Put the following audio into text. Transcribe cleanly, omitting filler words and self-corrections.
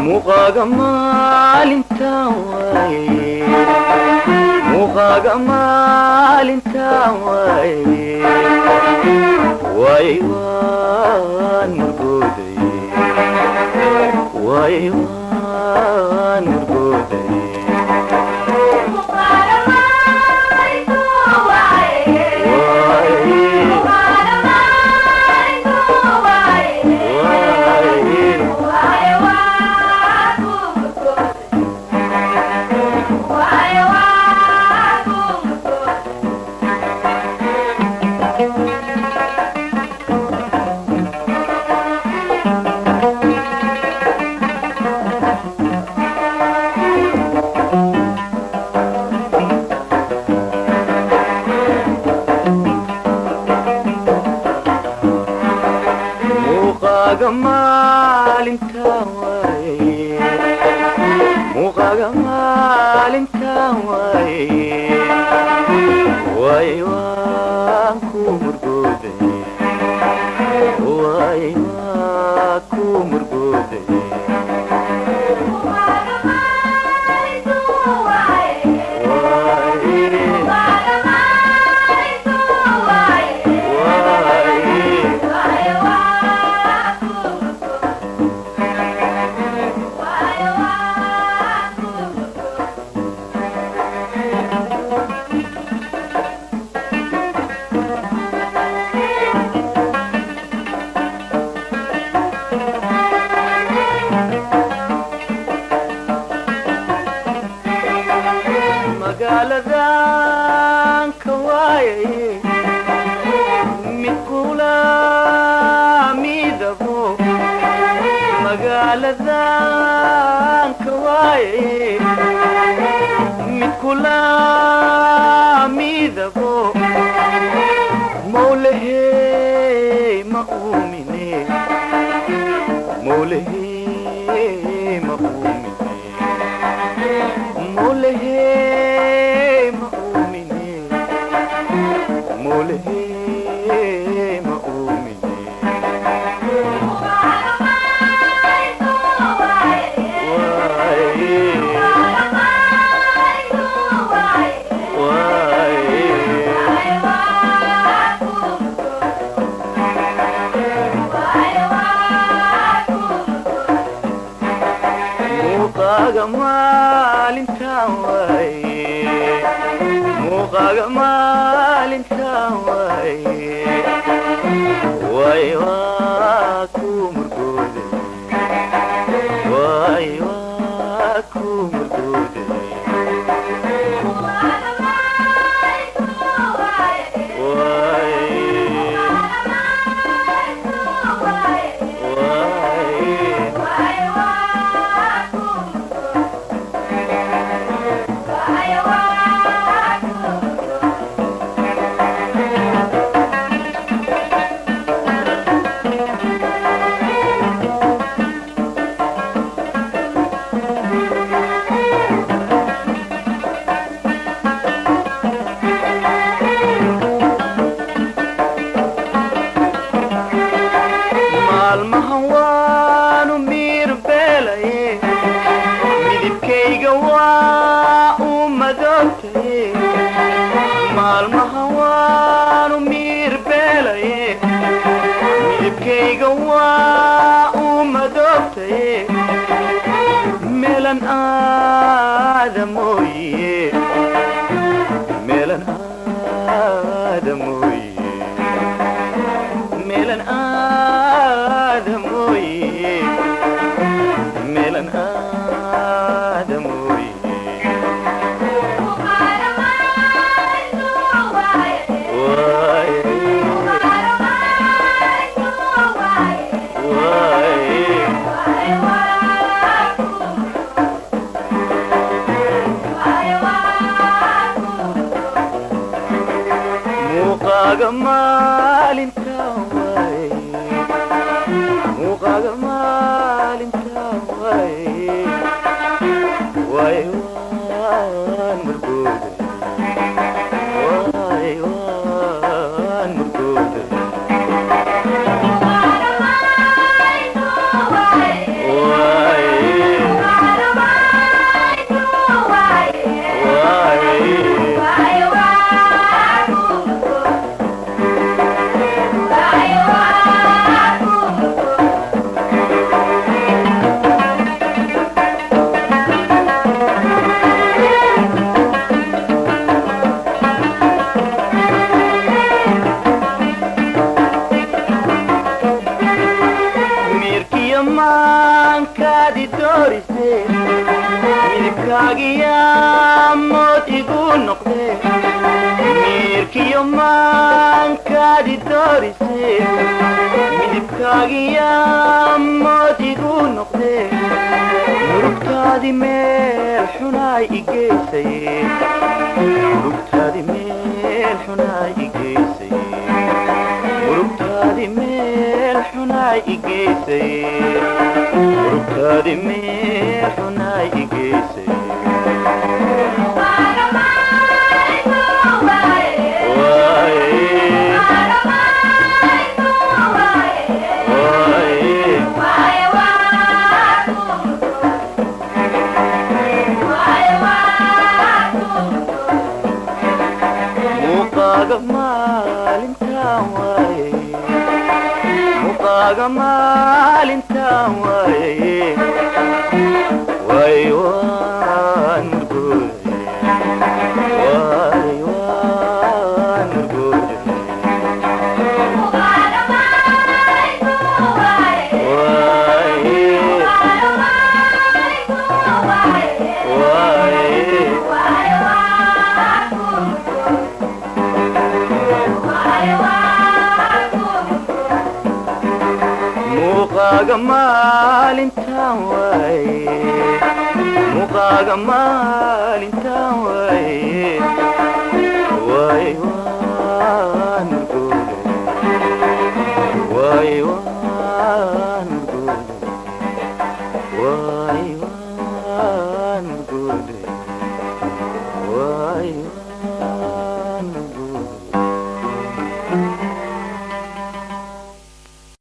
muqaaga maalintaan waaye muqaaga maalintaan waaye waay waan murgooday waay waan murgooday muqaaga maalintaan waaye muqaaga maalintaan waaye waay waan ku murgooday waay waan ku murgooday magaaladan ka waaye mid kula midabo magaaladan ka waaye mid kula midabo mawlahe ma uumine mawlahe ma uumine mawlahe muqaaga maalintaan waaye muqaaga maalintaan waaye waay waa ku murgooday waay waa ku murgooday maalmahan waanu miirbeelaye midibkayga waa u madoobtaye maalmahan waanu miirbeelaye midibkayga waa u madoobtaye meelan aadamooye meelan aadamooye meelan aadamoye meelan aadamoye waay yamaankaadi doorisee midabkaagiyaa mood igu noqdee miirkiyo maankaadi doorisee midabkaagiyaa mood igu noqdee murugtaadi meel xunaay igeysaye murugtaadi meel xunaay igeysaye murugtaadi meel xunaay igeysaye murugtaadi meel xunaay igeysaye muqaaga maalintaan waaye way waan murgooday way waan murgooday muqaaga maalintaan waaye muqaaga maalintaan waaye way waan murgooday way waan